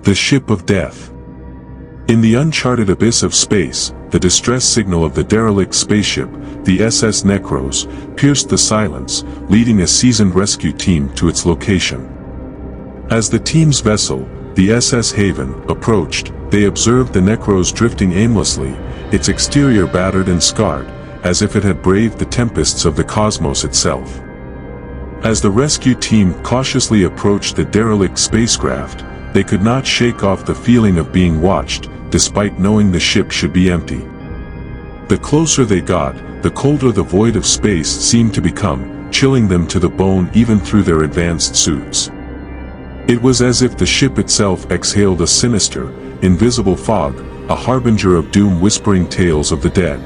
The ship of death. In the uncharted abyss of space, the distress signal of the derelict spaceship, the SS Necros, pierced the silence, leading a seasoned rescue team to its location. As the team's vessel, the SS Haven, approached, they observed the Necros drifting aimlessly, its exterior battered and scarred, as if it had braved the tempests of the cosmos itself. As the rescue team cautiously approached the derelict spacecraft, they could not shake off the feeling of being watched, despite knowing the ship should be empty. The closer they got, the colder the void of space seemed to become, chilling them to the bone even through their advanced suits. It was as if the ship itself exhaled a sinister, invisible fog, a harbinger of doom whispering tales of the dead.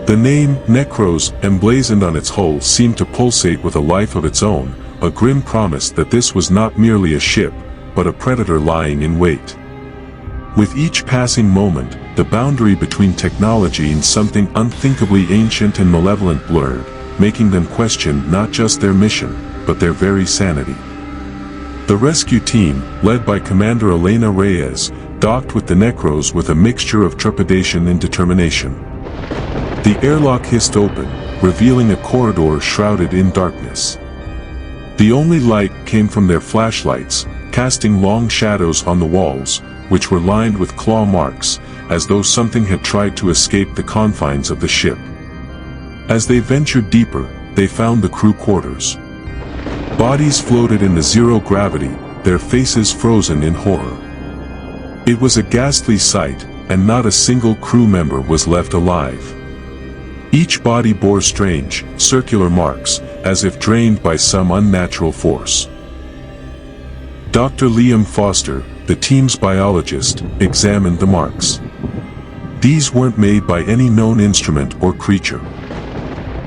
The name, Necros, emblazoned on its hull seemed to pulsate with a life of its own, a grim promise that this was not merely a ship, but a predator lying in wait. With each passing moment, the boundary between technology and something unthinkably ancient and malevolent blurred, making them question not just their mission, but their very sanity. The rescue team, led by Commander Elena Reyes, docked with the Necros with a mixture of trepidation and determination. The airlock hissed open, revealing a corridor shrouded in darkness. The only light came from their flashlights, casting long shadows on the walls, which were lined with claw marks, as though something had tried to escape the confines of the ship. As they ventured deeper, they found the crew quarters. Bodies floated in the zero gravity, their faces frozen in horror. It was a ghastly sight, and not a single crew member was left alive. Each body bore strange, circular marks, as if drained by some unnatural force. Dr. Liam Foster, the team's biologist, examined the marks. These weren't made by any known instrument or creature.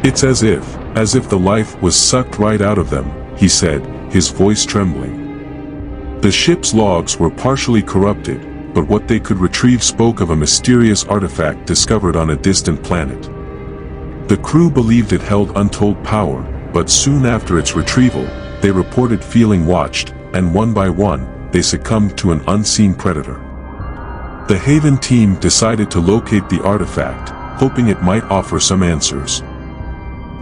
It's as if the life was sucked right out of them, he said, his voice trembling. The ship's logs were partially corrupted, but what they could retrieve spoke of a mysterious artifact discovered on a distant planet. The crew believed it held untold power, but soon after its retrieval, they reported feeling watched, and one by one, they succumbed to an unseen predator. The Haven team decided to locate the artifact, hoping it might offer some answers.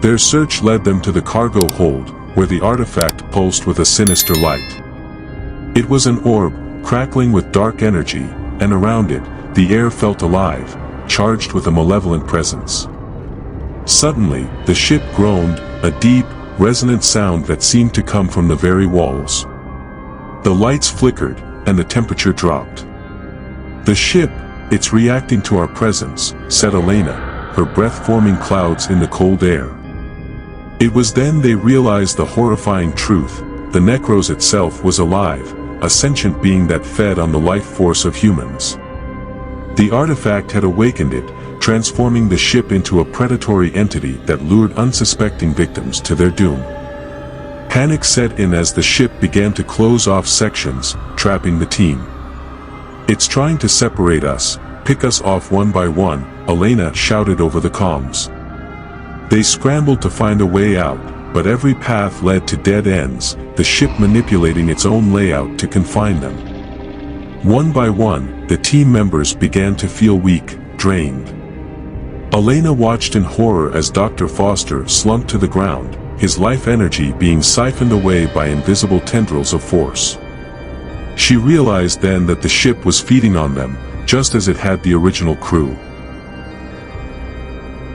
Their search led them to the cargo hold, where the artifact pulsed with a sinister light. It was an orb, crackling with dark energy, and around it, the air felt alive, charged with a malevolent presence. Suddenly, the ship groaned, a deep, resonant sound that seemed to come from the very walls. The lights flickered, and the temperature dropped. The ship, it's reacting to our presence, said Elena, her breath forming clouds in the cold air. It was then they realized the horrifying truth: the Necros itself was alive, a sentient being that fed on the life force of humans. The artifact had awakened it, transforming the ship into a predatory entity that lured unsuspecting victims to their doom. Panic set in as the ship began to close off sections, trapping the team. "It's trying to separate us, pick us off one by one," Elena shouted over the comms. They scrambled to find a way out, but every path led to dead ends, the ship manipulating its own layout to confine them. One by one, the team members began to feel weak, drained. Elena watched in horror as Dr. Foster slumped to the ground, his life energy being siphoned away by invisible tendrils of force. She realized then that the ship was feeding on them, just as it had the original crew.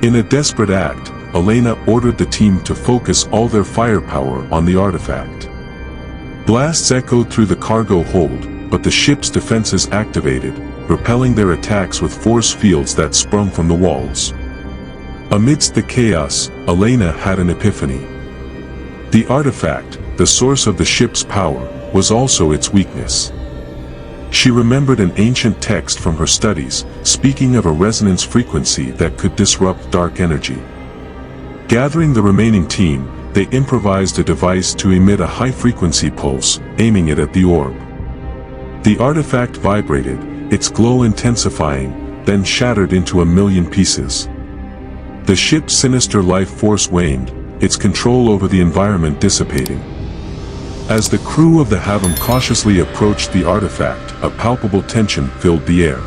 In a desperate act, Elena ordered the team to focus all their firepower on the artifact. Blasts echoed through the cargo hold, but the ship's defenses activated, repelling their attacks with force fields that sprung from the walls. Amidst the chaos, Elena had an epiphany. The artifact, the source of the ship's power, was also its weakness. She remembered an ancient text from her studies, speaking of a resonance frequency that could disrupt dark energy. Gathering the remaining team, they improvised a device to emit a high-frequency pulse, aiming it at the orb. The artifact vibrated, its glow intensifying, then shattered into a million pieces. The ship's sinister life force waned, its control over the environment dissipating. As the crew of the Havum cautiously approached the artifact, a palpable tension filled the air.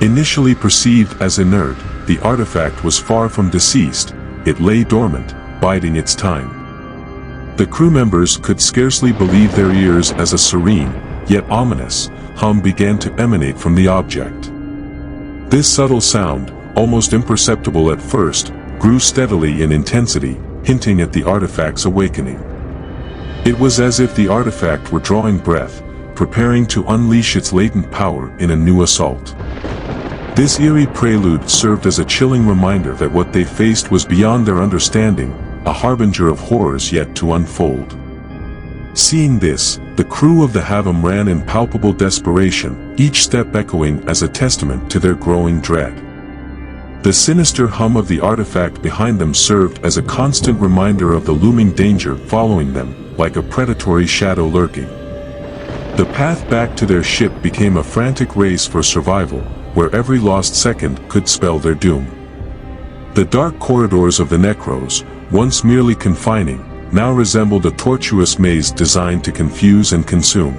Initially perceived as inert, the artifact was far from deceased. It lay dormant, biding its time. The crew members could scarcely believe their ears as a serene, yet ominous, hum began to emanate from the object. This subtle sound, almost imperceptible at first, grew steadily in intensity, hinting at the artifact's awakening. It was as if the artifact were drawing breath, preparing to unleash its latent power in a new assault. This eerie prelude served as a chilling reminder that what they faced was beyond their understanding, a harbinger of horrors yet to unfold. Seeing this, the crew of the Havum ran in palpable desperation, each step echoing as a testament to their growing dread. The sinister hum of the artifact behind them served as a constant reminder of the looming danger following them, like a predatory shadow lurking. The path back to their ship became a frantic race for survival, where every lost second could spell their doom. The dark corridors of the Necros, once merely confining, now resembled a tortuous maze designed to confuse and consume.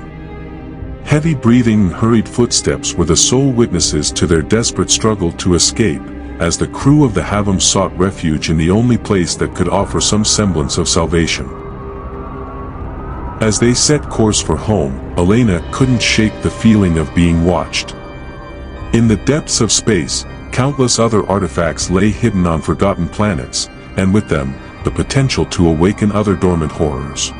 Heavy breathing and hurried footsteps were the sole witnesses to their desperate struggle to escape, as the crew of the Havum sought refuge in the only place that could offer some semblance of salvation. As they set course for home, Elena couldn't shake the feeling of being watched. In the depths of space, countless other artifacts lay hidden on forgotten planets, and with them, the potential to awaken other dormant horrors.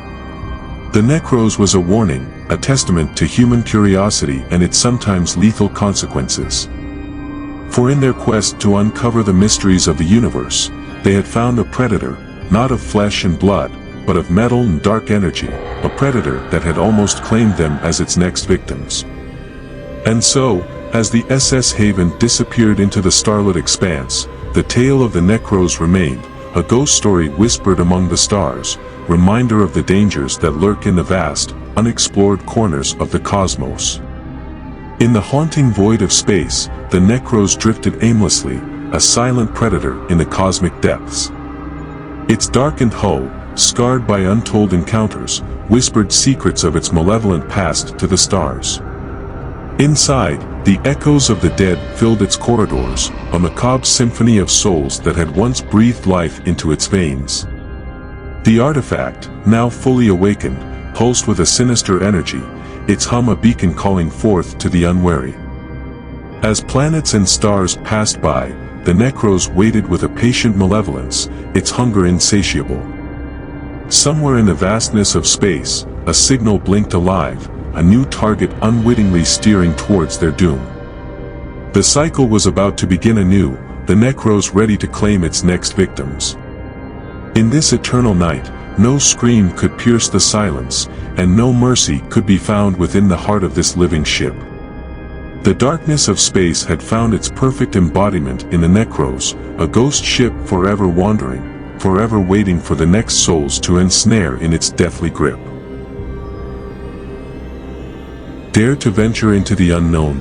The Necros was a warning, a testament to human curiosity and its sometimes lethal consequences. For in their quest to uncover the mysteries of the universe, they had found a predator, not of flesh and blood, but of metal and dark energy, a predator that had almost claimed them as its next victims. And so, as the SS Haven disappeared into the starlit expanse, the tale of the Necros remained, a ghost story whispered among the stars, reminder of the dangers that lurk in the vast, unexplored corners of the cosmos. In the haunting void of space, the Necros drifted aimlessly, a silent predator in the cosmic depths. Its darkened hull, scarred by untold encounters, whispered secrets of its malevolent past to the stars. Inside, the echoes of the dead filled its corridors, a macabre symphony of souls that had once breathed life into its veins. The artifact, now fully awakened, pulsed with a sinister energy, its hum a beacon calling forth to the unwary. As planets and stars passed by, the Necros waited with a patient malevolence, its hunger insatiable. Somewhere in the vastness of space, a signal blinked alive, a new target unwittingly steering towards their doom. The cycle was about to begin anew, the Necros ready to claim its next victims. In this eternal night, no scream could pierce the silence, and no mercy could be found within the heart of this living ship. The darkness of space had found its perfect embodiment in the Necros, a ghost ship forever wandering, forever waiting for the next souls to ensnare in its deathly grip. Dare to venture into the unknown.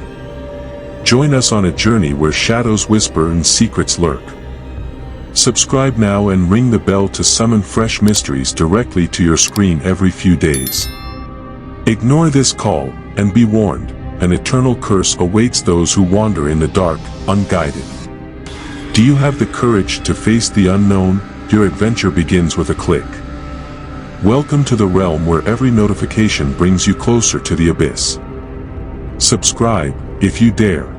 Join us on a journey where shadows whisper and secrets lurk. Subscribe now and ring the bell to summon fresh mysteries directly to your screen every few days. Ignore this call, and be warned, an eternal curse awaits those who wander in the dark, unguided. Do you have the courage to face the unknown? Your adventure begins with a click. Welcome to the realm where every notification brings you closer to the abyss. Subscribe, if you dare.